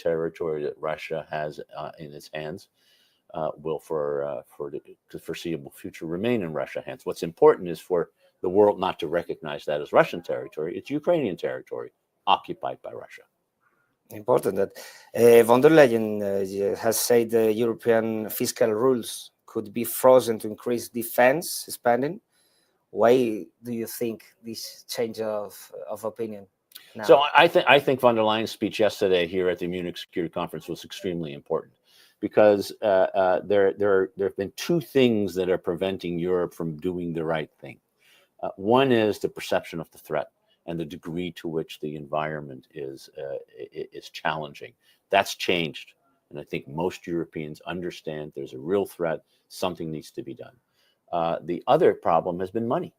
territory that Russia has in its hands will, for the foreseeable future, remain in Russia's hands. What's important is for the world not to recognize that as Russian territory. It's Ukrainian territory occupied by Russia. Important that von der Leyen has said the European fiscal rules could be frozen to increase defense spending. Why do you think this change of opinion now? So I think von der Leyen's speech yesterday here at the Munich Security Conference was extremely important, because there have been two things that are preventing Europe from doing the right thing. One is the perception of the threat and the degree to which the environment is challenging. That's changed, and I think most Europeans understand there's a real threat. Something needs to be done. The other problem has been money,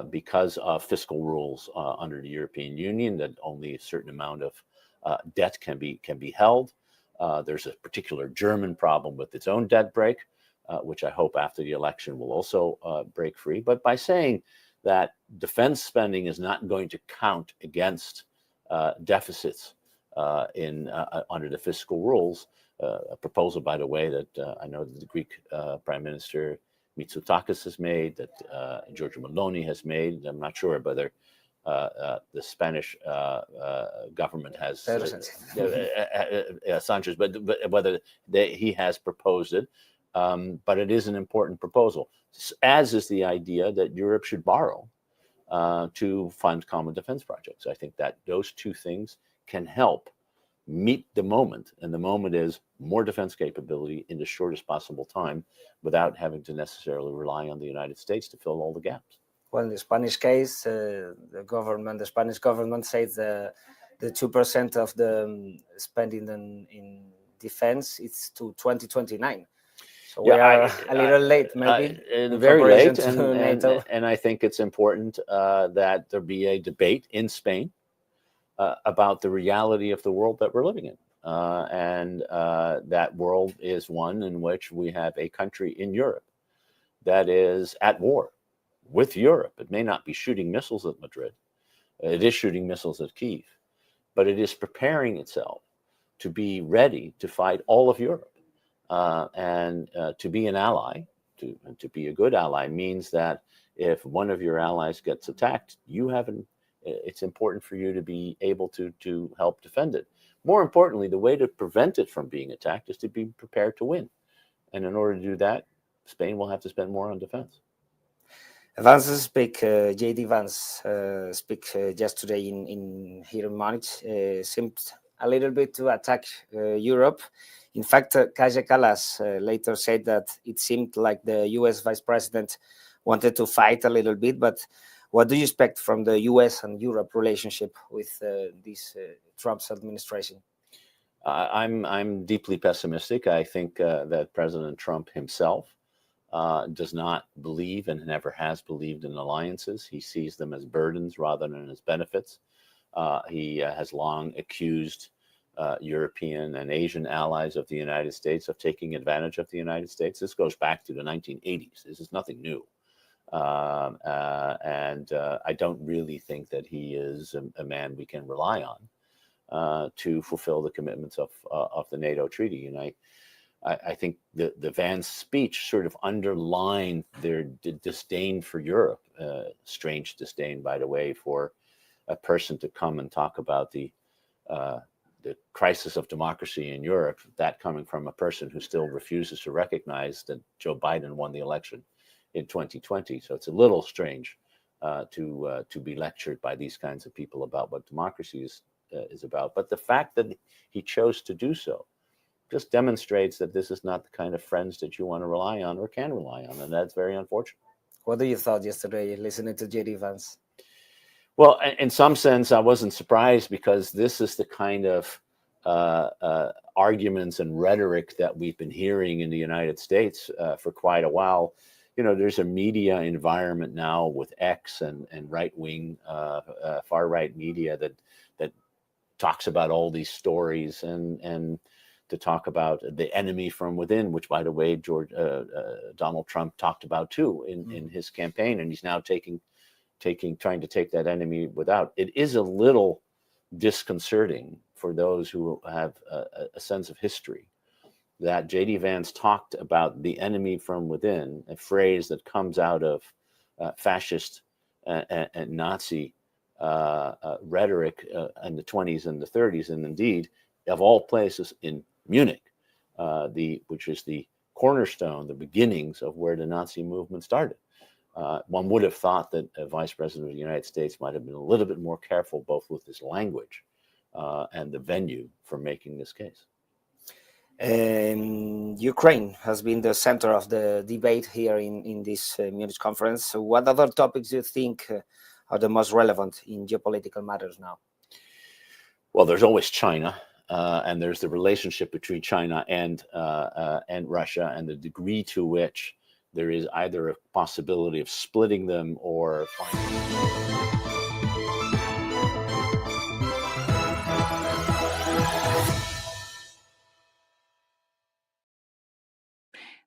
because of fiscal rules under the European Union, that only a certain amount of debt can be held. There's a particular German problem with its own debt break, which I hope after the election will also break free. But by saying that defense spending is not going to count against deficits under the fiscal rules, a proposal, by the way, that I know that the Greek Prime Minister Mitsotakis has made, that Giorgia Meloni has made. I'm not sure whether the Spanish government has Sanchez, but whether he has proposed it. But it is an important proposal, as is the idea that Europe should borrow to fund common defense projects. I think that those two things can help meet the moment, and the moment is more defense capability in the shortest possible time without having to necessarily rely on the United States to fill all the gaps. Well, in the Spanish case, the Spanish government says the 2% of the spending in defense it's to 2029. So we are a little late, maybe. Very late, and I think it's important that there be a debate in Spain about the reality of the world that we're living in. And that world is one in which we have a country in Europe that is at war with Europe. It may not be shooting missiles at Madrid. It is shooting missiles at Kyiv, but it is preparing itself to be ready to fight all of Europe. And to be an ally, to be a good ally, means that if one of your allies gets attacked, it's important for you to be able to help defend it. More importantly, the way to prevent it from being attacked is to be prepared to win. And in order to do that, Spain will have to spend more on defense. J.D. Vance speak yesterday here in Munich, seemed a little bit to attack Europe. In fact, Kaja Kallas later said that it seemed like the U.S. Vice President wanted to fight a little bit, but what do you expect from the U.S. and Europe relationship with this Trump's administration? I'm deeply pessimistic. I think that President Trump himself does not believe and never has believed in alliances. He sees them as burdens rather than as benefits. He has long accused European and Asian allies of the United States of taking advantage of the United States. This goes back to the 1980s. This is nothing new. And I don't really think that he is a man we can rely on to fulfill the commitments of the NATO treaty. And I think the Vance speech sort of underlined their disdain for Europe, strange disdain, by the way, for a person to come and talk about the crisis of democracy in Europe, that coming from a person who still refuses to recognize that Joe Biden won the election in 2020. So it's a little strange to be lectured by these kinds of people about what democracy is about. But the fact that he chose to do so just demonstrates that this is not the kind of friends that you want to rely on or can rely on, and that's very unfortunate. What do you thought yesterday listening to J.D. Vance? Well, in some sense, I wasn't surprised, because this is the kind of arguments and rhetoric that we've been hearing in the United States for quite a while. You know, there's a media environment now with X and right-wing, far-right media that talks about all these stories and to talk about the enemy from within, which, by the way, Donald Trump talked about too in his campaign, and he's now trying to take that enemy without. It is a little disconcerting for those who have a sense of history, that J.D. Vance talked about the enemy from within, a phrase that comes out of fascist and Nazi rhetoric in the 20s and the 30s, and indeed, of all places, in Munich, which is the cornerstone, the beginnings of where the Nazi movement started. One would have thought that a vice president of the United States might have been a little bit more careful both with his language and the venue for making this case. Ukraine has been the center of the debate here in this Munich conference. So what other topics do you think are the most relevant in geopolitical matters now? Well, there's always China, and there's the relationship between China and Russia, and the degree to which there is either a possibility of splitting them or finding.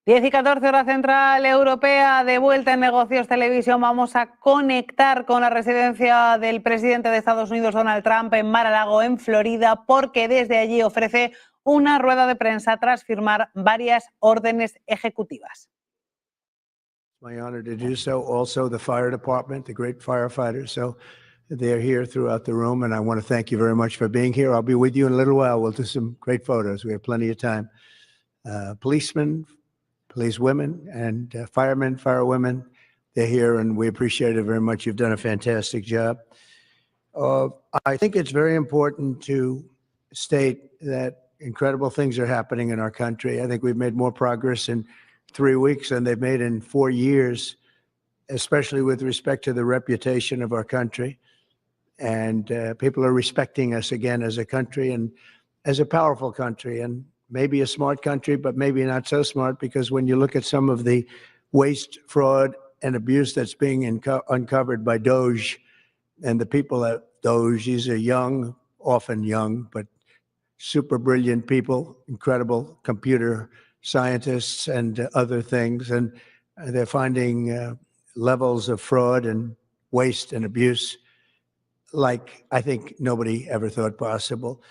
Diez y 14 hora central europea, de vuelta en Negocios Televisión. Vamos a conectar con la residencia del presidente de Estados Unidos, Donald Trump, en Mar-a-Lago, en Florida, porque desde allí ofrece una rueda de prensa tras firmar varias órdenes ejecutivas. My honor to do so. Also, the fire department, the great firefighters. So they're here throughout the room, and I want to thank you very much for being here. I'll be with you in a little while. We'll do some great photos. We have plenty of time. Policemen, police women, and firemen, firewomen, they're here, and we appreciate it very much. You've done a fantastic job. I think it's very important to state that incredible things are happening in our country. I think we've made more progress in 3 weeks than they've made in 4 years, especially with respect to the reputation of our country. And people are respecting us again as a country and as a powerful country, and maybe a smart country, but maybe not so smart, because when you look at some of the waste, fraud, and abuse that's being uncovered by DOJ and the people at DOJ, these are young, often young, but super brilliant people, incredible computer scientists and other things, and they're finding levels of fraud and waste and abuse like I think nobody ever thought possible.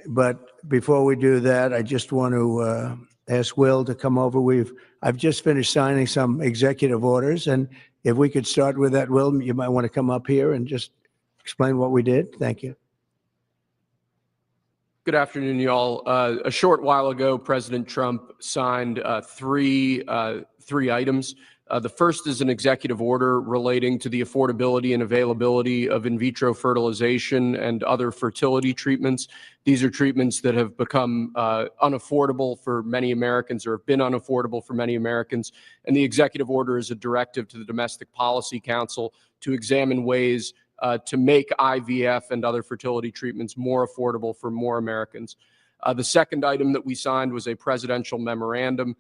But before we do that, I just want to ask Will to come over. I've just finished signing some executive orders, and if we could start with that, Will, you might want to come up here and just explain what we did. Thank you. Good afternoon, y'all. A short while ago, President Trump signed three items. The first is an executive order relating to the affordability and availability of in vitro fertilization and other fertility treatments. These are treatments that have become unaffordable for many Americans, or have been unaffordable for many Americans. And the executive order is a directive to the Domestic Policy Council to examine ways to make IVF and other fertility treatments more affordable for more Americans. The second item that we signed was a presidential memorandum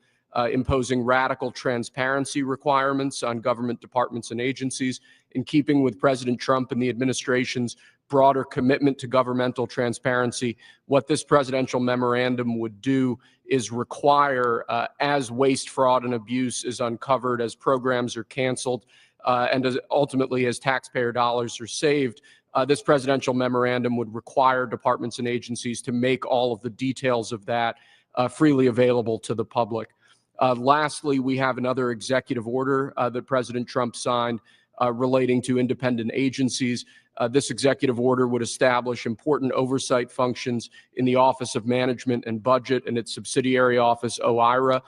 imposing radical transparency requirements on government departments and agencies, in keeping with President Trump and the administration's broader commitment to governmental transparency. What this presidential memorandum would do is require, as waste, fraud, and abuse is uncovered, as programs are canceled, and ultimately as taxpayer dollars are saved, this presidential memorandum would require departments and agencies to make all of the details of that freely available to the public. Lastly, we have another executive order that President Trump signed relating to independent agencies. This executive order would establish important oversight functions in the Office of Management and Budget and its subsidiary office, OIRA,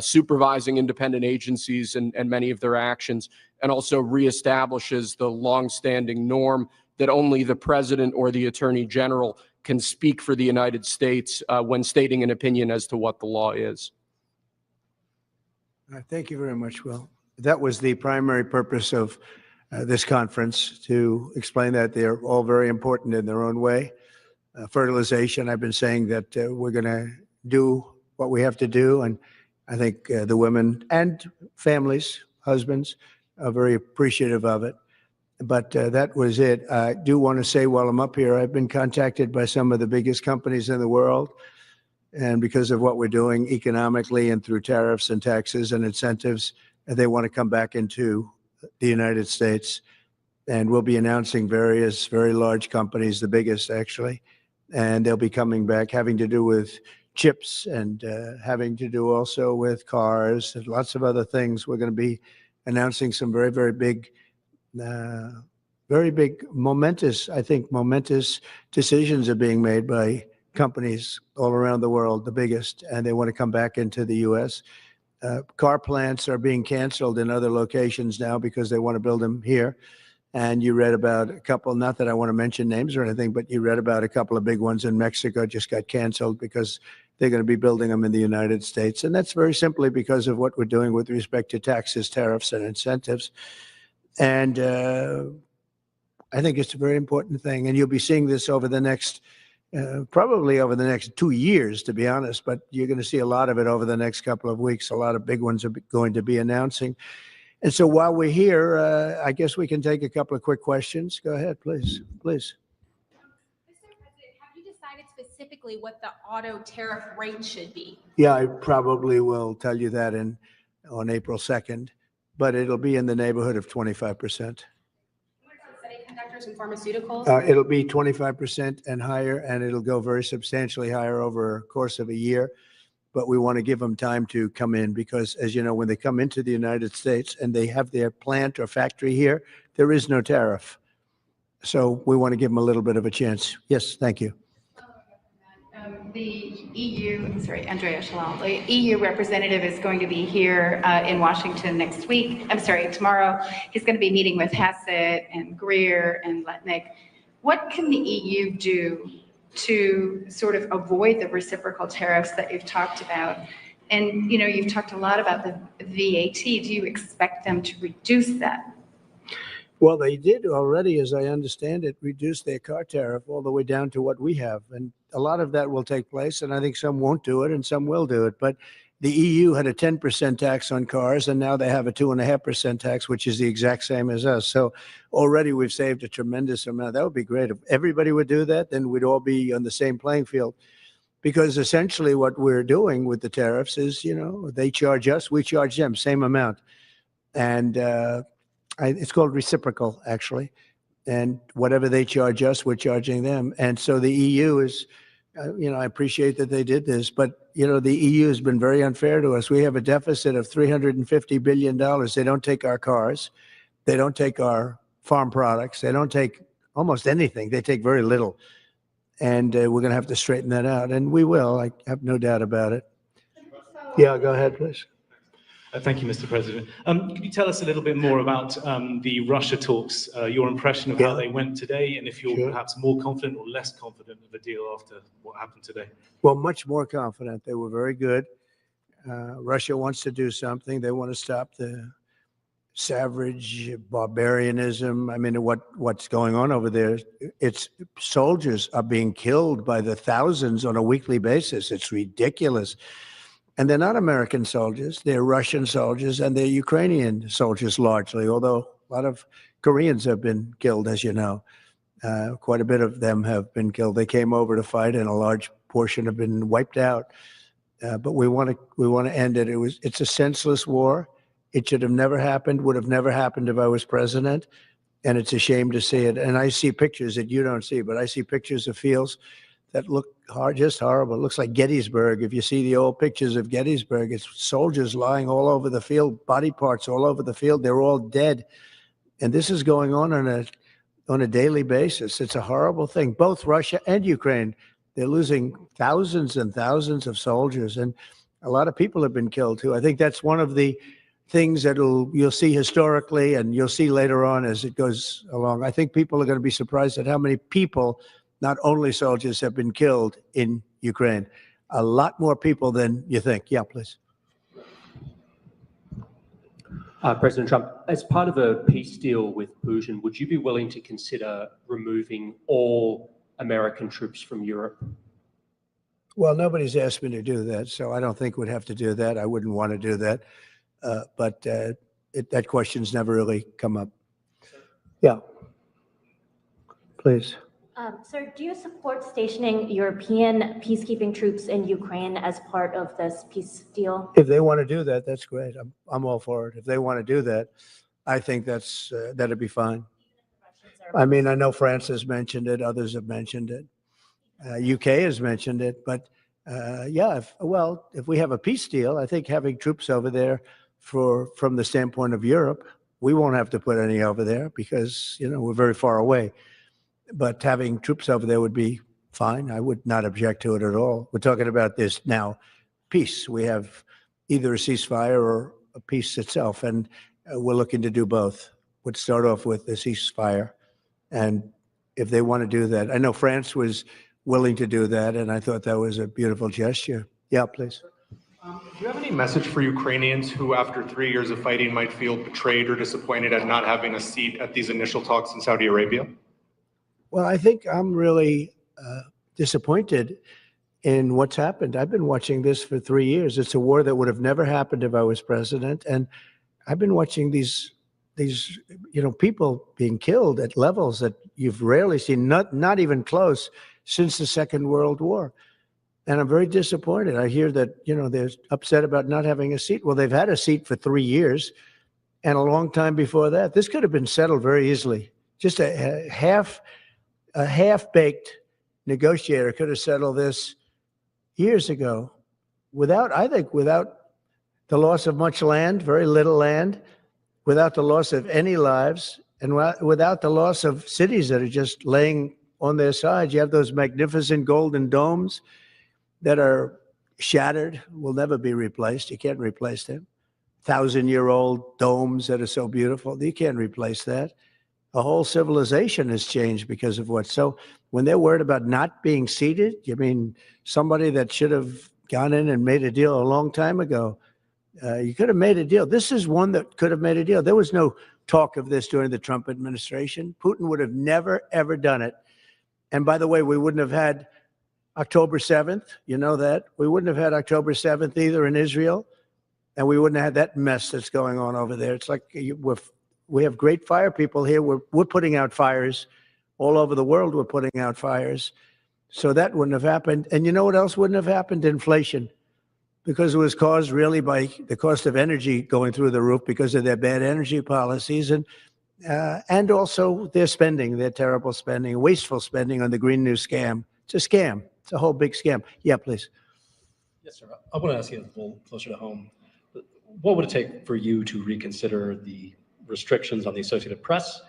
supervising independent agencies and many of their actions, and also reestablishes the longstanding norm that only the president or the attorney general can speak for the United States when stating an opinion as to what the law is. Thank you very much, Will. That was the primary purpose of this conference, to explain that they're all very important in their own way. Fertilization, I've been saying that we're going to do what we have to do, and I think the women and families, husbands, are very appreciative of it. But that was it. I do want to say while I'm up here, I've been contacted by some of the biggest companies in the world. And because of what we're doing economically and through tariffs and taxes and incentives, they want to come back into the United States. And we'll be announcing various very large companies, the biggest actually, and they'll be coming back, having to do with chips and having to do also with cars and lots of other things. We're going to be announcing some very, very big, momentous decisions are being made by companies all around the world, the biggest, and they want to come back into the U.S. Car plants are being canceled in other locations now because they want to build them here. And you read about a couple, not that I want to mention names or anything, but you read about a couple of big ones in Mexico just got canceled because they're going to be building them in the United States. And that's very simply because of what we're doing with respect to taxes, tariffs, and incentives. And I think it's a very important thing. And you'll be seeing this over the next, probably over the next 2 years, to be honest, but you're going to see a lot of it over the next couple of weeks. A lot of big ones are going to be announcing. And so while we're here, I guess we can take a couple of quick questions. Go ahead, please. Please. Mr. President, have you decided specifically what the auto tariff rate should be? Yeah, I probably will tell you that on April 2nd, but it'll be in the neighborhood of 25%. Semiconductors and pharmaceuticals? It'll be 25% and higher, and it'll go very substantially higher over a course of a year. But we want to give them time to come in because, as you know, when they come into the United States and they have their plant or factory here, there is no tariff. So we want to give them a little bit of a chance. Yes, thank you. The EU representative is going to be here in Washington tomorrow. He's going to be meeting with Hassett and Greer and Letnick. What can the EU do to sort of avoid the reciprocal tariffs that you've talked about? And, you've talked a lot about the VAT. Do you expect them to reduce that? Well, they did already, as I understand it, reduce their car tariff all the way down to what we have. And a lot of that will take place, and I think some won't do it and some will do it. But the EU had a 10% tax on cars, and now they have a 2.5% tax, which is the exact same as us. So already we've saved a tremendous amount. That would be great. If everybody would do that, then we'd all be on the same playing field. Because essentially what we're doing with the tariffs is, they charge us, we charge them, same amount. And it's called reciprocal, actually. And whatever they charge us, we're charging them. And so the EU is, I appreciate that they did this, but, the EU has been very unfair to us. We have a deficit of $350 billion. They don't take our cars. They don't take our farm products. They don't take almost anything. They take very little. And we're going to have to straighten that out. And we will. I have no doubt about it. Yeah, go ahead, please. Thank you, Mr. President. Could you tell us a little bit more about the Russia talks, your impression of how they went today, and if you're perhaps more confident or less confident of a deal after what happened today? Well, much more confident. They were very good. Russia wants to do something. They want to stop the savage barbarianism. I mean, what's going on over there? It's soldiers are being killed by the thousands on a weekly basis. It's ridiculous. And they're not American soldiers. They're Russian soldiers and they're Ukrainian soldiers largely, although a lot of Koreans have been killed, as you know. Quite a bit of them have been killed. They came over to fight and a large portion have been wiped out. But we want to end it. It's a senseless war. It should have never happened, would have never happened if I was president. And it's a shame to see it. And I see pictures that you don't see, but I see pictures of fields that look just horrible. It looks like Gettysburg. If you see the old pictures of Gettysburg, it's soldiers lying all over the field, body parts all over the field. They're all dead. And this is going on a daily basis. It's a horrible thing. Both Russia and Ukraine, they're losing thousands and thousands of soldiers. And a lot of people have been killed too. I think that's one of the things that you'll see historically and you'll see later on as it goes along. I think people are going to be surprised at how many people, not only soldiers, have been killed in Ukraine. A lot more people than you think. Yeah, please. President Trump, as part of a peace deal with Putin, would you be willing to consider removing all American troops from Europe? Well, nobody's asked me to do that, so I don't think we'd have to do that. I wouldn't want to do that. But that question's never really come up. Yeah, please. Sir, do you support stationing European peacekeeping troops in Ukraine as part of this peace deal? If they want to do that, that's great. I'm all for it. If they want to do that, I think that'd be fine. I mean, I know France has mentioned it. Others have mentioned it. UK has mentioned it, but yeah, if we have a peace deal, I think having troops over there from the standpoint of Europe, we won't have to put any over there because, we're very far away. But having troops over there would be fine. I would not object to it at all. We're talking about this now, peace. We have either a ceasefire or a peace itself, and we're looking to do both. Would start off with the ceasefire, and if they want to do that, I know France was willing to do that, and I thought that was a beautiful gesture. Yeah, please. Do you have any message for Ukrainians who, after 3 years of fighting, might feel betrayed or disappointed at not having a seat at these initial talks in Saudi Arabia? Well, I think I'm really disappointed in what's happened. I've been watching this for 3 years. It's a war that would have never happened if I was president, and I've been watching these people being killed at levels that you've rarely seen, not even close, since the Second World War. And I'm very disappointed. I hear that, they're upset about not having a seat. Well, they've had a seat for 3 years and a long time before that. This could have been settled very easily. Just a half-baked negotiator could have settled this years ago without the loss of much land, very little land, without the loss of any lives, and without the loss of cities that are just laying on their sides. You have those magnificent golden domes that are shattered, will never be replaced. You can't replace them. 1,000-year-old domes that are so beautiful, you can't replace that. A whole civilization has changed because of what. So when they're worried about not being seated, you mean somebody that should have gone in and made a deal a long time ago? You could have made a deal. This is one that could have made a deal. There was no talk of this during the Trump administration. Putin would have never, ever done it. And by the way, we wouldn't have had October 7th. You know that. We wouldn't have had October 7th either in Israel. And we wouldn't have had that mess that's going on over there. It's like we have great fire people here. We're putting out fires all over the world. We're putting out fires. So that wouldn't have happened. And you know what else wouldn't have happened? Inflation. Because it was caused really by the cost of energy going through the roof because of their bad energy policies and also their spending, their terrible spending, wasteful spending on the Green New Scam. It's a scam. It's a whole big scam. Yeah, please. Yes, sir. I want to ask you a little closer to home. What would it take for you to reconsider the restrictions on the Associated Press?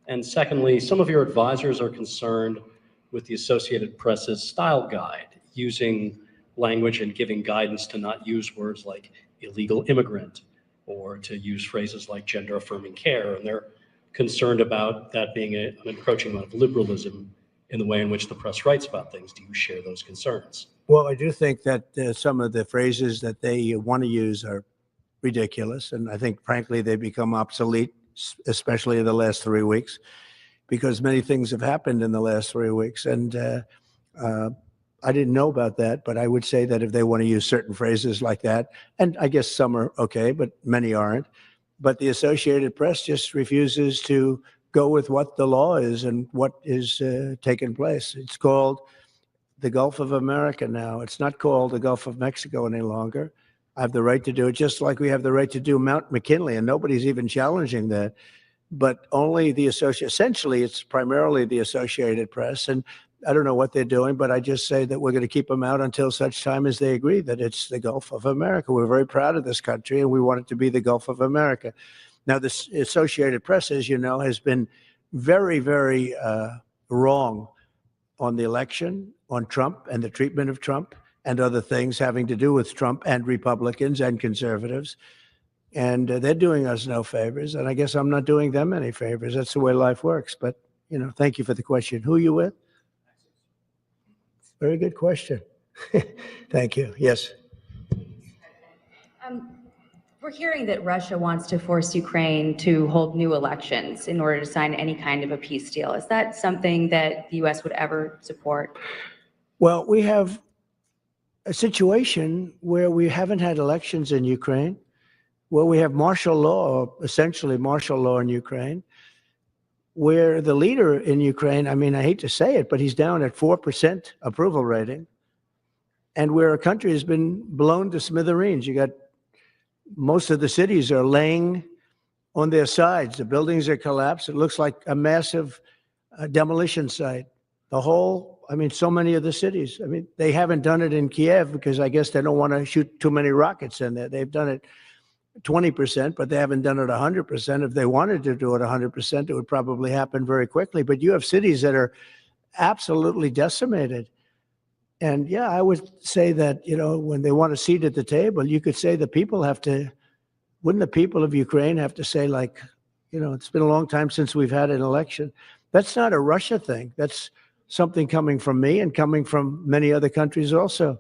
And secondly, some of your advisors are concerned with the Associated Press's style guide, using language and giving guidance to not use words like illegal immigrant or to use phrases like gender affirming care. And they're concerned about that being an encroaching amount of liberalism in the way in which the press writes about things. Do you share those concerns? Well, I do think that some of the phrases that they want to use are ridiculous. And I think, frankly, they become obsolete, especially in the last 3 weeks, because many things have happened in the last 3 weeks. And I didn't know about that, but I would say that if they want to use certain phrases like that, and I guess some are okay, but many aren't. But the Associated Press just refuses to go with what the law is and what is taking place. It's called the Gulf of America now. It's not called the Gulf of Mexico any longer. I have the right to do it, just like we have the right to do Mount McKinley, and nobody's even challenging that. But only the essentially, it's primarily the Associated Press, and I don't know what they're doing, but I just say that we're going to keep them out until such time as they agree that it's the Gulf of America. We're very proud of this country, and we want it to be the Gulf of America. Now, the Associated Press, as you know, has been very, very wrong on the election, on Trump and the treatment of Trump and other things having to do with Trump and Republicans and conservatives. And they're doing us no favors, and I guess I'm not doing them any favors. That's the way life works. But, thank you for the question. Who are you with? Very good question. Thank you. Yes. We're hearing that Russia wants to force Ukraine to hold new elections in order to sign any kind of a peace deal. Is that something that the U.S. would ever support? Well, we have a situation where we haven't had elections in Ukraine, where we have martial law, essentially martial law in Ukraine, where the leader in Ukraine, I mean, I hate to say it, but he's down at 4% approval rating, and where a country has been blown to smithereens. You got most of the cities are laying on their sides. The buildings are collapsed. It looks like a massive demolition site. The whole I mean, so many of the cities. I mean, they haven't done it in Kiev because I guess they don't want to shoot too many rockets in there. They've done it 20%, but they haven't done it 100%. If they wanted to do it 100%, it would probably happen very quickly. But you have cities that are absolutely decimated. And yeah, I would say that, you know, when they want a seat at the table, you could say the people have to, wouldn't the people of Ukraine have to say, like, you know, it's been a long time since we've had an election. That's not a Russia thing. That's something coming from me and coming from many other countries also.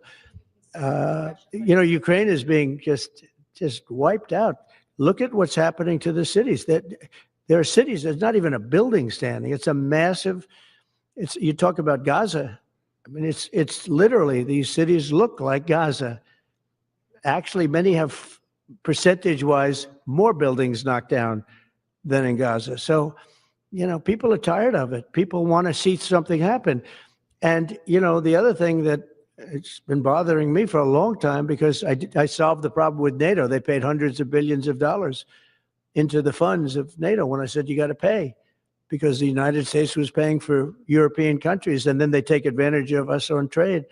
You know, Ukraine is being just wiped out. Look at what's happening to the cities. There are cities, there's not even a building standing. It's a massive, you talk about Gaza. I mean, it's literally, these cities look like Gaza. Actually, many have percentage-wise more buildings knocked down than in Gaza. So, you know, people are tired of it. People want to see something happen. And, you know, the other thing that it's been bothering me for a long time, because I solved the problem with NATO. They paid hundreds of billions of dollars into the funds of NATO when I said, you got to pay, because the United States was paying for European countries, and then they take advantage of us on trade.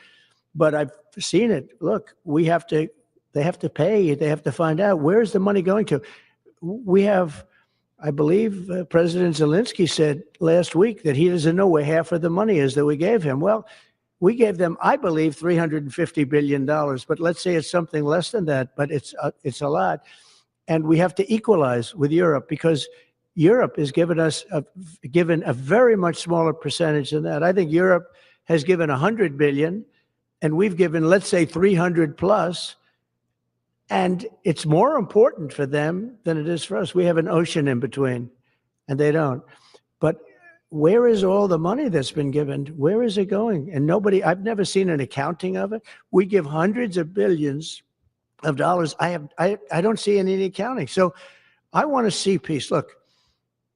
But I've seen it. Look, they have to pay. They have to find out, where's the money going to? We have, I believe President Zelensky said last week that he doesn't know where half of the money is that we gave him. Well, we gave them, I believe, $350 billion, but let's say it's something less than that, but it's a lot. And we have to equalize with Europe, because Europe has given a very much smaller percentage than that. I think Europe has given 100 billion, and we've given, let's say, 300 plus. And it's more important for them than it is for us. We have an ocean in between, and they don't. But where is all the money that's been given? Where is it going? And nobody, I've never seen an accounting of it. We give hundreds of billions of dollars. I don't see any accounting. So I want to see peace. Look,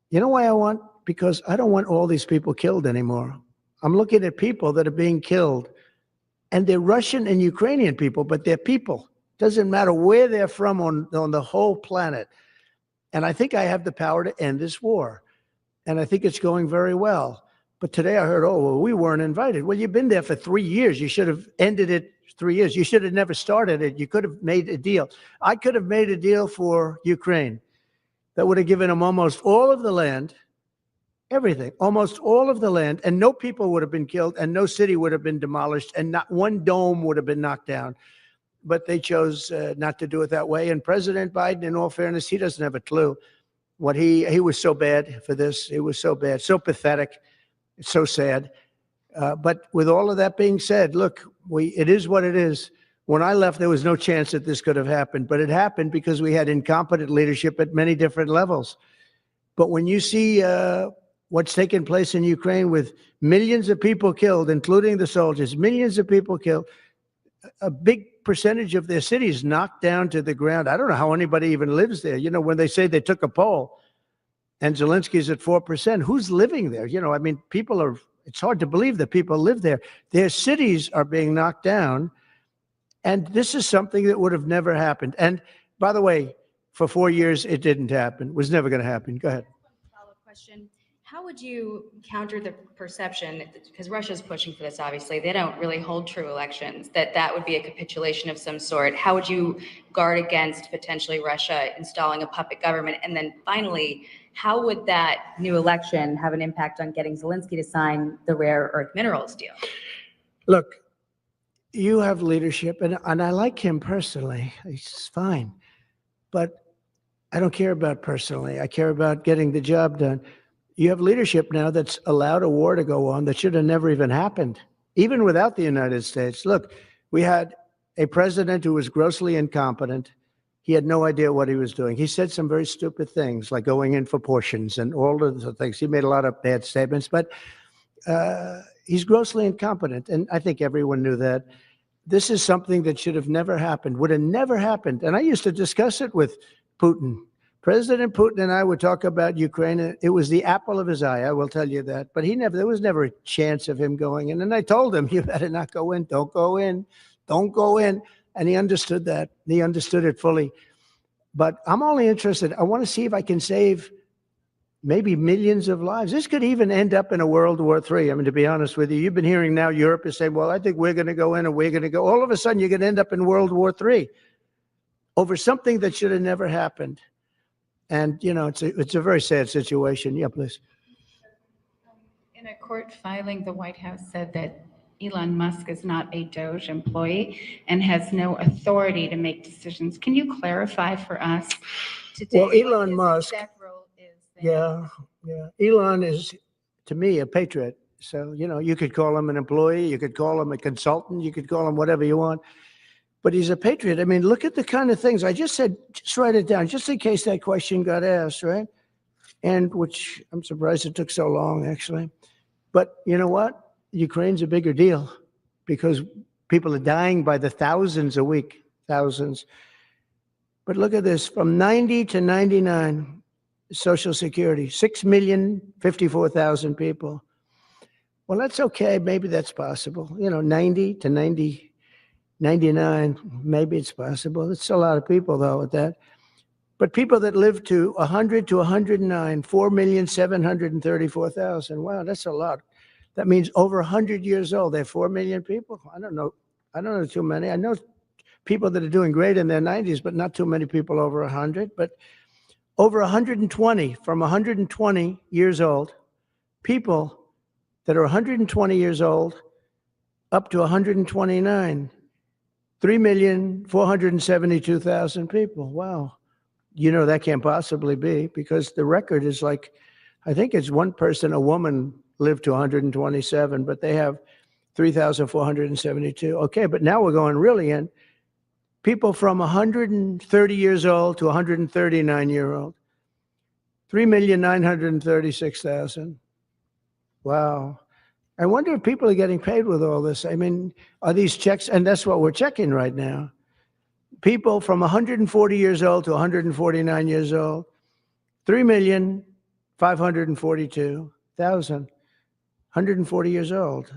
you know why I want? Because I don't want all these people killed anymore. I'm looking at people that are being killed, and they're Russian and Ukrainian people, but they're people. Doesn't matter where they're from on the whole planet. And I think I have the power to end this war. And I think it's going very well. But today I heard, oh, well, we weren't invited. Well, you've been there for 3 years. You should have ended it 3 years. You should have never started it. You could have made a deal. I could have made a deal for Ukraine that would have given them almost all of the land, everything, almost all of the land, and no people would have been killed, and no city would have been demolished, and not one dome would have been knocked down. But they chose not to do it that way. And President Biden, in all fairness, he doesn't have a clue. What he was so bad for this. It was so bad, so pathetic. It's so sad. But with all of that being said, look, it is what it is. When I left, there was no chance that this could have happened. But it happened because we had incompetent leadership at many different levels. But when you see what's taken place in Ukraine with millions of people killed, including the soldiers, millions of people killed, a big percentage of their cities knocked down to the ground. I don't know how anybody even lives there. You know, when they say they took a poll and Zelensky's at 4%, who's living there? You know, I mean, it's hard to believe that people live there. Their cities are being knocked down. And this is something that would have never happened. And by the way, for 4 years, it didn't happen. It was never going to happen. Go ahead. Follow-up question. How would you counter the perception, because Russia's pushing for this, obviously, they don't really hold true elections, that would be a capitulation of some sort. How would you guard against potentially Russia installing a puppet government? And then finally, how would that new election have an impact on getting Zelensky to sign the rare earth minerals deal? Look, you have leadership, and I like him personally. He's fine. But I don't care about personally. I care about getting the job done. You have leadership now that's allowed a war to go on that should have never even happened, even without the United States. Look, we had a president who was grossly incompetent. He had no idea what he was doing. He said some very stupid things, like going in for portions and all of the things. He made a lot of bad statements, but he's grossly incompetent, and I think everyone knew that. This is something that should have never happened, would have never happened. And I used to discuss it with Putin. President Putin and I would talk about Ukraine. It was the apple of his eye, I will tell you that. But there was never a chance of him going in. And I told him, you better not go in. Don't go in. Don't go in. And he understood that. He understood it fully. But I'm only interested. I want to see if I can save maybe millions of lives. This could even end up in a World War III. I mean, to be honest with you, you've been hearing now Europe is saying, well, I think we're going to go in and we're going to go. All of a sudden, you're going to end up in World War III over something that should have never happened. And, you know, it's a very sad situation. Yeah, please. In a court filing, the White House said that Elon Musk is not a DOJ employee and has no authority to make decisions. Can you clarify for us today? Well, Elon Musk, exact role is there? yeah. Elon is, to me, a patriot. So, you know, you could call him an employee, you could call him a consultant, you could call him whatever you want. But he's a patriot. I mean, look at the kind of things I just said. Just write it down, just in case that question got asked, right? And which I'm surprised it took so long, actually. But you know what? Ukraine's a bigger deal because people are dying by the thousands a week, thousands. But look at this, from 90 to 99, Social Security, 6,054,000 people. Well, that's okay. Maybe that's possible. You know, 90 to 99, maybe it's possible. It's a lot of people, though, at that. But people that live to 100 to 109, 4,734,000. Wow, that's a lot. That means over 100 years old. They're 4 million people. I don't know too many. I know people that are doing great in their 90s, but not too many people over 100. But over 120, from 120 years old, people that are 120 years old up to 129, 3,472,000 people. Wow. You know, that can't possibly be because the record is like, I think it's one person, a woman, lived to 127, but they have 3,472. Okay, but now we're going really in. People from 130 years old to 139-year-old, 3,936,000. Wow. I wonder if people are getting paid with all this. I mean, are these checks? And that's what we're checking right now. People from 140 years old to 149 years old, 3,542,000. 140 years old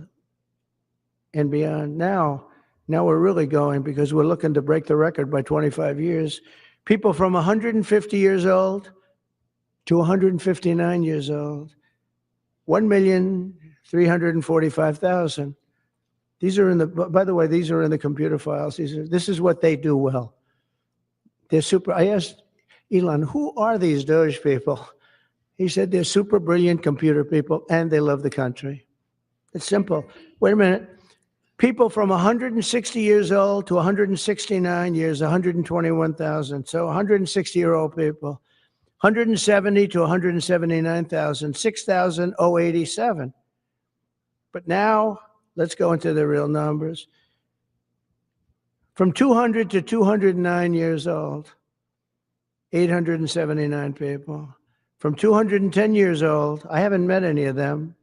and beyond. Now we're really going because we're looking to break the record by 25 years. People from 150 years old to 159 years old, 1,345,000. These are in the, by the way, these are in the computer files. This is what they do well. They're super. I asked Elon, who are these Doge people? He said they're super brilliant computer people and they love the country. It's simple. Wait a minute. People from 160 years old to 169 years, 121,000. So 160-year-old people. 170 to 179,000, 6,087. But now, let's go into the real numbers. From 200 to 209 years old, 879 people. From 210 years old, I haven't met any of them.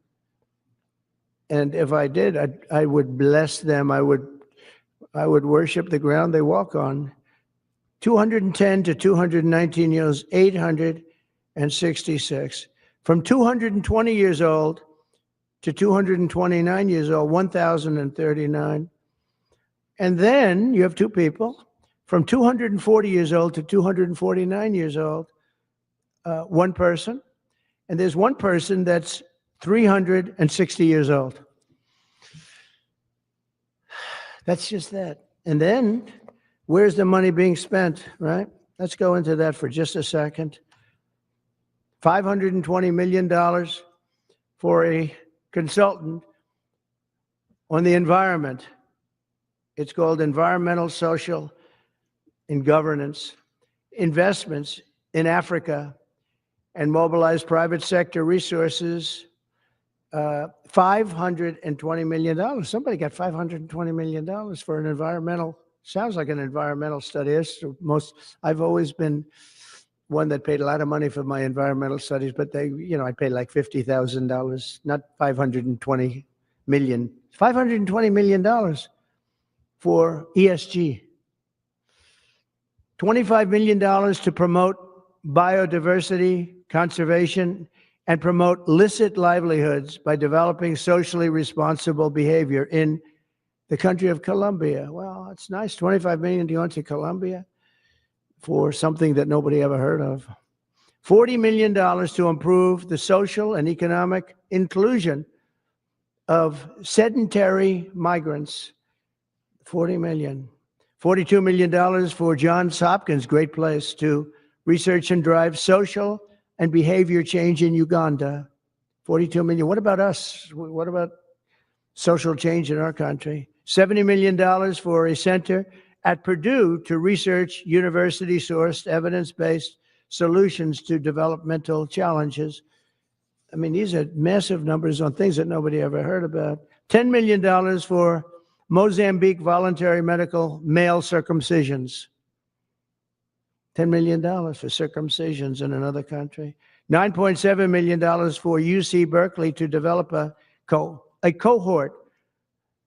And if I did, I would bless them. I would worship the ground they walk on. 210 to 219 years, 866. From 220 years old to 229 years old, 1,039. And then you have two people from 240 years old to 249 years old, one person. And there's one person that's 360 years old. That's just that. And then where's the money being spent, right? Let's go into that for just a second. $520 million for a consultant on the environment. It's called environmental, social, and governance investments in Africa and mobilize private sector resources. $520 million. Somebody got $520 million for an environmental, sounds like an environmental study. I've always been one that paid a lot of money for my environmental studies, but I paid like $50,000, not $520 million. $520 million for ESG. $25 million to promote biodiversity, conservation, and promote licit livelihoods by developing socially responsible behavior in the country of Colombia. Well, it's nice, $25 million to go into Colombia for something that nobody ever heard of. $40 million to improve the social and economic inclusion of sedentary migrants. 40 million. $42 million for Johns Hopkins, great place, to research and drive social and behavior change in Uganda. 42 million. What about us? What about social change in our country? $70 million for a center at Purdue to research university-sourced, evidence-based solutions to developmental challenges. I mean, these are massive numbers on things that nobody ever heard about. $10 million for Mozambique voluntary medical male circumcisions. $10 million for circumcisions in another country. $9.7 million for UC Berkeley to develop a cohort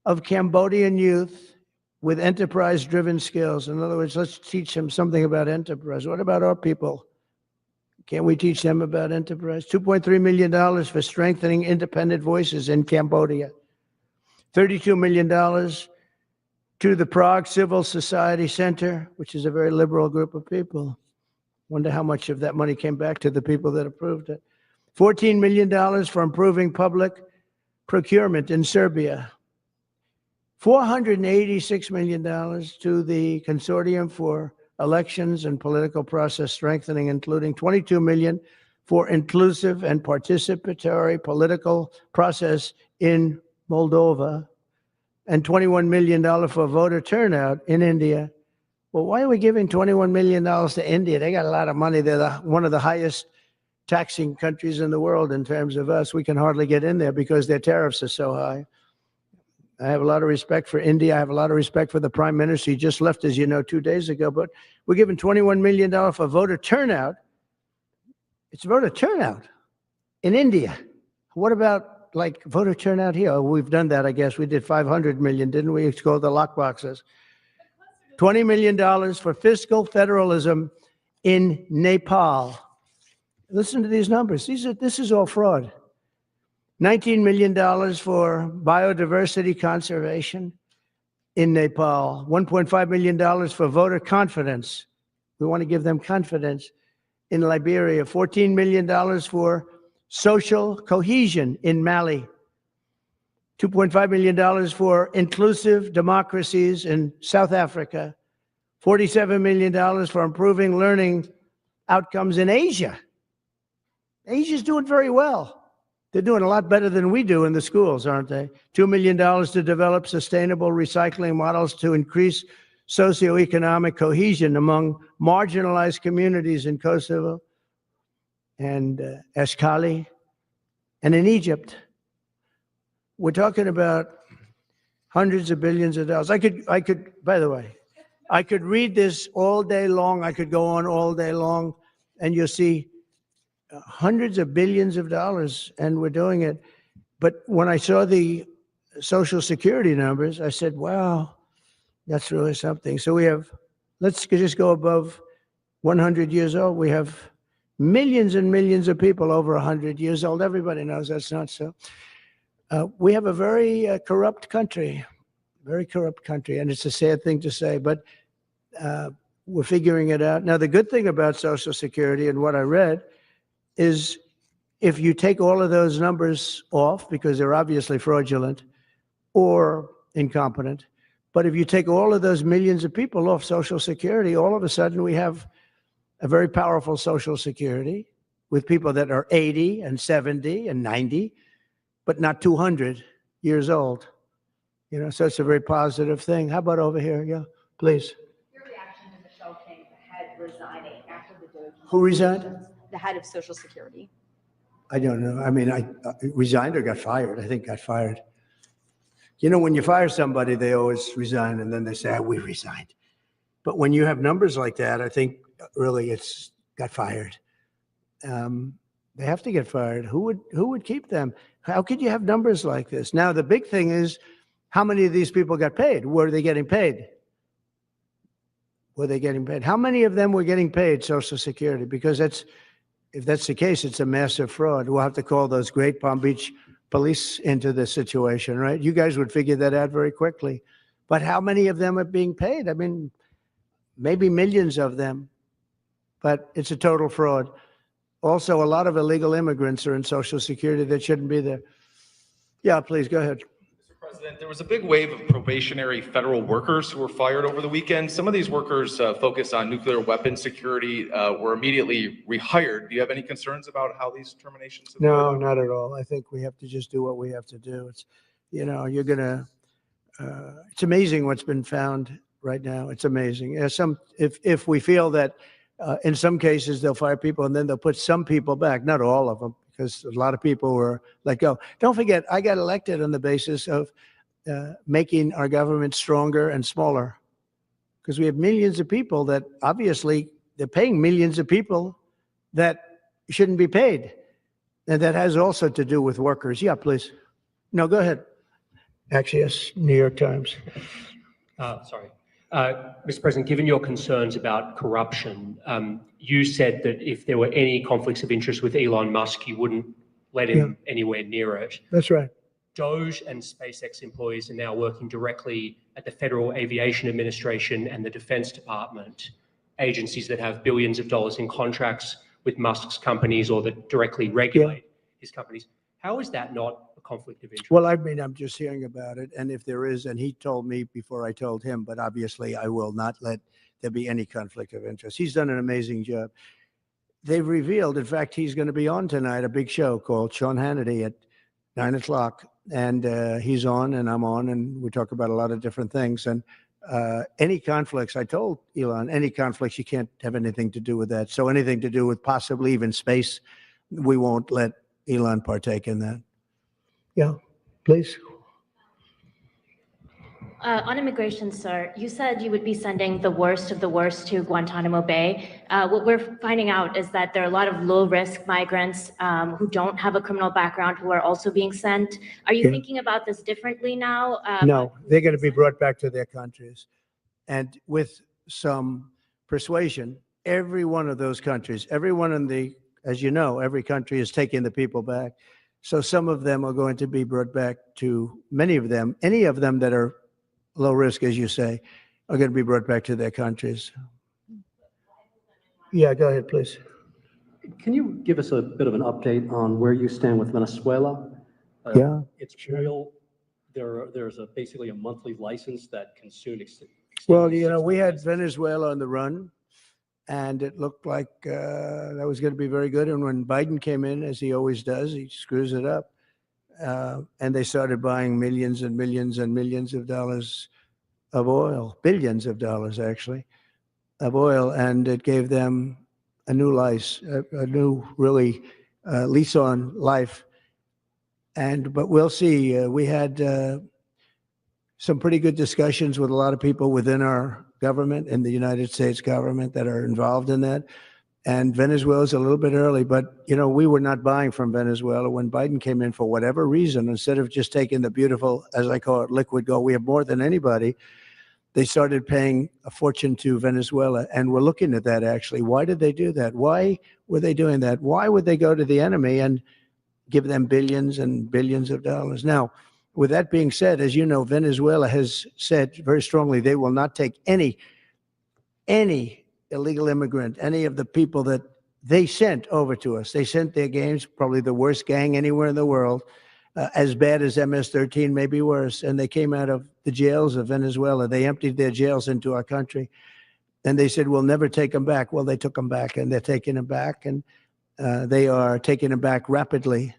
of Cambodian youth with enterprise-driven skills. In other words, let's teach them something about enterprise. What about our people? Can't we teach them about enterprise? $2.3 million for strengthening independent voices in Cambodia. $32 million to the Prague Civil Society Center, which is a very liberal group of people. Wonder how much of that money came back to the people that approved it. $14 million for improving public procurement in Serbia. $486 million to the Consortium for Elections and Political Process Strengthening, including $22 million for inclusive and participatory political process in Moldova, and $21 million for voter turnout in India. Well, why are we giving $21 million to India? They got a lot of money. They're one of the highest taxing countries in the world in terms of us. We can hardly get in there because their tariffs are so high. I have a lot of respect for India. I have a lot of respect for the prime minister. He just left, as you know, 2 days ago. But we're giving $21 million for voter turnout. It's voter turnout in India. What about, like, voter turnout here? Oh, we've done that, I guess. We did 500 million, didn't we? It's called the lockboxes. $20 million for fiscal federalism in Nepal. Listen to these numbers. This is all fraud. $19 million for biodiversity conservation in Nepal. $1.5 million for voter confidence. We want to give them confidence in Liberia. $14 million for social cohesion in Mali. $2.5 million for inclusive democracies in South Africa. $47 million for improving learning outcomes in Asia. Asia's doing very well. They're doing a lot better than we do in the schools, aren't they? $2 million to develop sustainable recycling models to increase socioeconomic cohesion among marginalized communities in Kosovo and Eshkali and in Egypt. We're talking about hundreds of billions of dollars. I could, by the way, I could read this all day long. I could go on all day long, and you'll see hundreds of billions of dollars, and we're doing it. But when I saw the Social Security numbers, I said, wow, that's really something. So we have, let's just go above 100 years old. We have millions and millions of people over 100 years old. Everybody knows that's not so. We have a very corrupt country, and it's a sad thing to say, but we're figuring it out. Now, the good thing about Social Security and what I read is if you take all of those numbers off, because they're obviously fraudulent or incompetent, but if you take all of those millions of people off Social Security, all of a sudden we have a very powerful Social Security with people that are 80 and 70 and 90, but not 200 years old. You know, so it's a very positive thing. How about over here? Yeah, please. Your reaction to Michelle King, the head resigning after the Doge. Who resigned? The head of Social Security. I don't know. I mean, I resigned or got fired. I think got fired. You know, when you fire somebody, they always resign, and then they say, we resigned. But when you have numbers like that, I think really it's got fired. They have to get fired. Who would keep them? How could you have numbers like this? Now, the big thing is, how many of these people got paid? Were they getting paid? Were they getting paid? How many of them were getting paid Social Security? Because if that's the case, it's a massive fraud. We'll have to call those great Palm Beach police into this situation, right? You guys would figure that out very quickly. But how many of them are being paid? I mean, maybe millions of them, but it's a total fraud. Also, a lot of illegal immigrants are in Social Security that shouldn't be there. Yeah, please, go ahead. Mr. President, there was a big wave of probationary federal workers who were fired over the weekend. Some of these workers focused on nuclear weapon security were immediately rehired. Do you have any concerns about how these terminations have No, not at all. I think we have to just do what we have to do. It's, you know, you're going to, it's amazing what's been found right now. It's amazing. If we feel that in some cases they'll fire people and then they'll put some people back, not all of them, because a lot of people were let go. Don't forget, I got elected on the basis of making our government stronger and smaller, because we have millions of people that obviously they're paying millions of people that shouldn't be paid. And that has also to do with workers. Yeah, please. No, go ahead. Actually, yes, New York Times. Sorry. Mr. President, given your concerns about corruption, you said that if there were any conflicts of interest with Elon Musk, you wouldn't let him anywhere near it. That's right. Doge and SpaceX employees are now working directly at the Federal Aviation Administration and the Defense Department, agencies that have billions of dollars in contracts with Musk's companies or that directly regulate his companies. How is that not a conflict of interest? Well, I mean, I'm just hearing about it. And if there is, and he told me before I told him, but obviously I will not let there be any conflict of interest. He's done an amazing job. They've revealed, in fact, he's going to be on tonight, a big show called Sean Hannity at 9 o'clock. And he's on and I'm on, and we talk about a lot of different things. And any conflicts, I told Elon, any conflicts, you can't have anything to do with that. So anything to do with possibly even space, we won't let Elon partake in that. Yeah, please. On immigration, sir, you said you would be sending the worst of the worst to Guantanamo Bay. What we're finding out is that there are a lot of low-risk migrants who don't have a criminal background who are also being sent. Are you thinking about this differently now? No, they're going to be brought back to their countries. And with some persuasion, every one of those countries, everyone in the, as you know, every country is taking the people back. So some of them are going to be brought back to, many of them, any of them that are low risk, as you say, are going to be brought back to their countries. Yeah, go ahead, please. Can you give us a bit of an update on where you stand with Venezuela? Yeah, it's oil. There's basically a monthly license that can soon extend. Well, you know, we had Venezuela on the run, and it looked like that was going to be very good. And when Biden came in, as he always does, he screws it up. And they started buying millions and millions and millions of dollars of oil, billions of dollars actually, of oil, and it gave them a new life, a new really lease on life. But we'll see. We had some pretty good discussions with a lot of people within our government and the United States government that are involved in that. And Venezuela's a little bit early, but, you know, we were not buying from Venezuela when Biden came in for whatever reason. Instead of just taking the beautiful, as I call it, liquid gold, we have more than anybody. They started paying a fortune to Venezuela, and we're looking at that actually. Why did they do that? Why were they doing that? Why would they go to the enemy and give them billions and billions of dollars? Now, with that being said, as you know, Venezuela has said very strongly they will not take any illegal immigrant, any of the people that they sent over to us. They sent their gangs, probably the worst gang anywhere in the world, as bad as MS-13, maybe worse. And they came out of the jails of Venezuela. They emptied their jails into our country. And they said, we'll never take them back. Well, they took them back, and they're taking them back. And they are taking them back rapidly.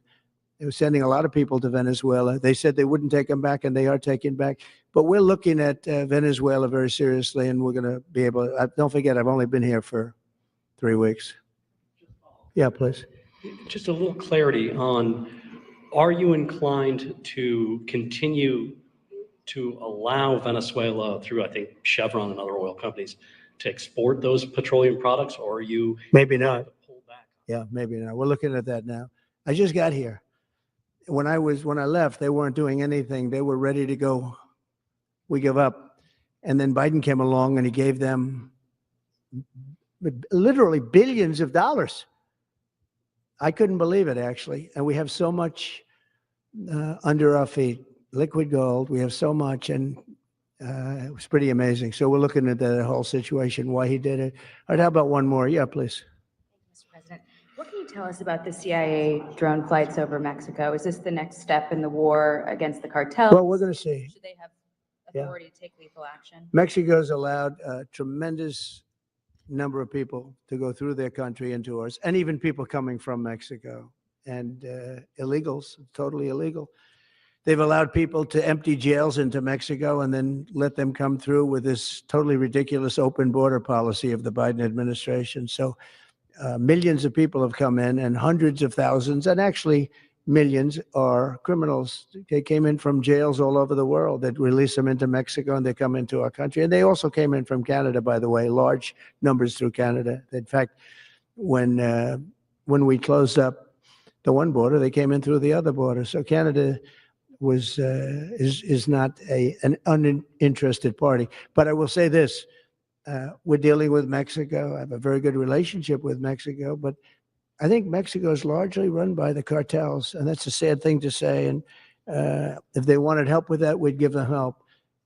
They were sending a lot of people to Venezuela. They said they wouldn't take them back, and they are taking back. But we're looking at Venezuela very seriously, and we're going to be able to. Don't forget, I've only been here for 3 weeks. Yeah, please. Just a little clarity on, are you inclined to continue to allow Venezuela, through, I think, Chevron and other oil companies, to export those petroleum products, or are you maybe not? Yeah, maybe not. We're looking at that now. I just got here. When I left, they weren't doing anything. They were ready to go. We give up. And then Biden came along and he gave them literally billions of dollars. I couldn't believe it, actually. And we have so much under our feet, liquid gold. We have so much, and it was pretty amazing. So we're looking at that whole situation, why he did it. All right, how about one more? Yeah, please. Mr. President, what can you tell us about the CIA drone flights over Mexico? Is this the next step in the war against the cartels? Well, we're going to see. Should they have authority to take lethal action? Mexico's allowed a tremendous number of people to go through their country into ours, and even people coming from Mexico, and illegals, totally illegal. They've allowed people to empty jails into Mexico and then let them come through with this totally ridiculous open border policy of the Biden administration. So millions of people have come in, and hundreds of thousands, and actually millions, are criminals. They came in from jails all over the world that release them into Mexico, and they come into our country. And they also came in from Canada, by the way, large numbers through Canada. In fact, when we closed up the one border, they came in through the other border. So Canada is not an uninterested party. But I will say this, we're dealing with Mexico. I have a very good relationship with Mexico, but I think Mexico is largely run by the cartels, and that's a sad thing to say. And if they wanted help with that, we'd give them help.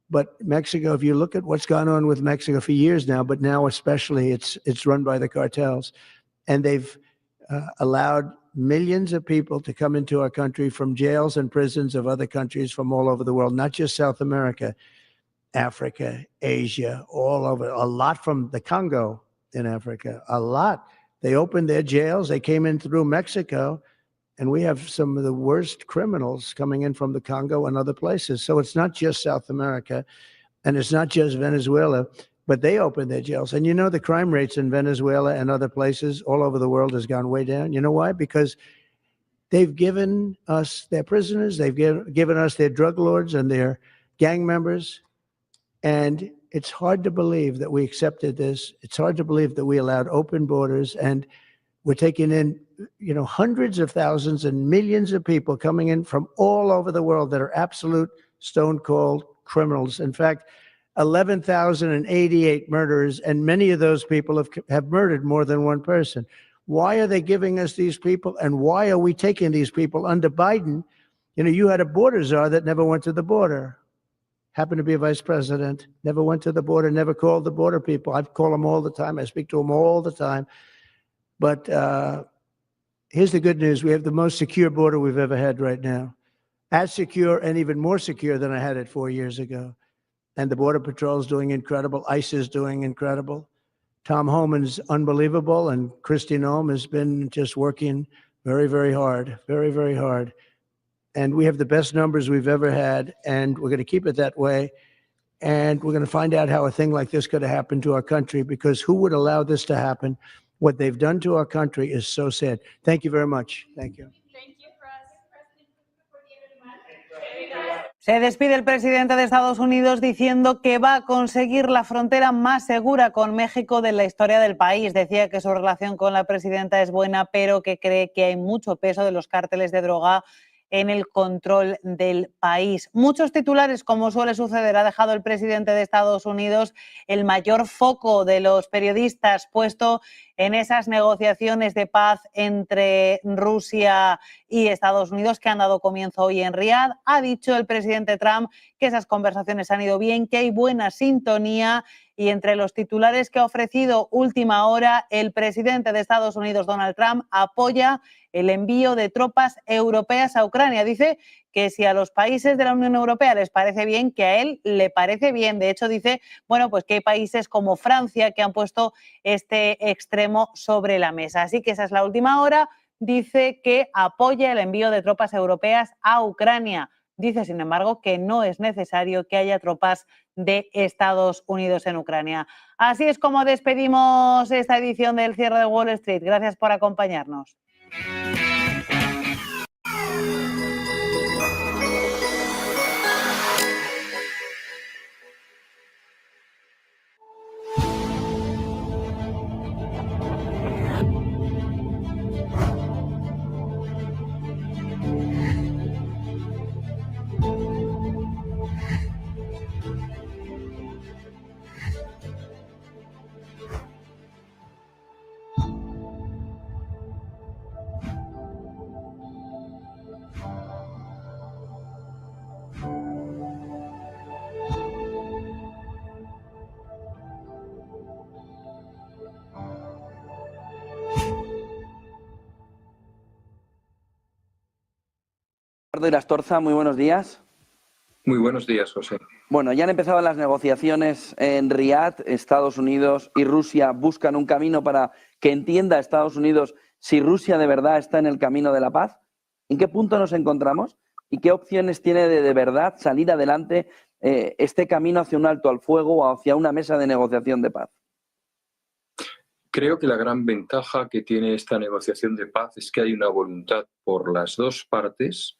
But Mexico, if you look at what's gone on with Mexico for years now, but now especially, it's run by the cartels. And they've allowed millions of people to come into our country from jails and prisons of other countries from all over the world, not just South America, Africa, Asia, all over, a lot from the Congo in Africa, a lot. They opened their jails. They came in through Mexico, and we have some of the worst criminals coming in from the Congo and other places. So it's not just South America, and it's not just Venezuela, but they opened their jails. And you know, the crime rates in Venezuela and other places all over the world has gone way down. You know why? Because they've given us their prisoners, they've given us their drug lords and their gang members, and it's hard to believe that we accepted this. It's hard to believe that we allowed open borders, and we're taking in, you know, hundreds of thousands and millions of people coming in from all over the world that are absolute stone-cold criminals. In fact, 11,088 murderers, and many of those people have murdered more than one person. Why are they giving us these people, and why are we taking these people under Biden? You know, you had a border czar that never went to the border. Happened to be a vice president, never went to the border, never called the border people. I call them all the time. I speak to them all the time. But here's the good news. We have the most secure border we've ever had right now. As secure and even more secure than I had it 4 years ago. And the Border Patrol is doing incredible. ICE is doing incredible. Tom Homan's unbelievable, and Kristi Noem has been just working very, very hard, very, very hard. And we have the best numbers we've ever had, and we're going to keep it that way. And we're going to find out how a thing like this could have happened to our country, because who would allow this to happen? What they've done to our country is so sad. Thank you very much. Thank you. Se despide el presidente de Estados Unidos diciendo que va a conseguir la frontera más segura con México de la historia del país. Decía que su relación con la presidenta es buena, pero que cree que hay mucho peso de los cárteles de droga en el control del país. Muchos titulares, como suele suceder, ha dejado el presidente de Estados Unidos el mayor foco de los periodistas puesto en esas negociaciones de paz entre Rusia y Estados Unidos que han dado comienzo hoy en Riad. Ha dicho el presidente Trump que esas conversaciones han ido bien, que hay buena sintonía, y entre los titulares que ha ofrecido última hora, el presidente de Estados Unidos, Donald Trump, apoya el envío de tropas europeas a Ucrania. Dice que si a los países de la Unión Europea les parece bien, que a él le parece bien. De hecho, dice, bueno, pues que hay países como Francia que han puesto este extremo sobre la mesa. Así que esa es la última hora. Dice que apoya el envío de tropas europeas a Ucrania. Dice, sin embargo, que no es necesario que haya tropas de Estados Unidos en Ucrania. Así es como despedimos esta edición del Cierre de Wall Street. Gracias por acompañarnos. Astorza, muy buenos días. Muy buenos días, José. Bueno, ya han empezado las negociaciones en Riad. Estados Unidos y Rusia buscan un camino para que entienda Estados Unidos si Rusia de verdad está en el camino de la paz. ¿En qué punto nos encontramos? ¿Y qué opciones tiene de verdad salir adelante este camino hacia un alto al fuego o hacia una mesa de negociación de paz? Creo que la gran ventaja que tiene esta negociación de paz es que hay una voluntad por las dos partes,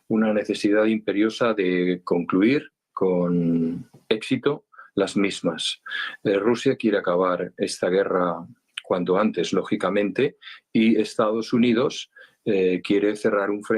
una necesidad imperiosa de concluir con éxito las mismas. Rusia quiere acabar esta guerra cuanto antes, lógicamente, y Estados Unidos quiere cerrar un frente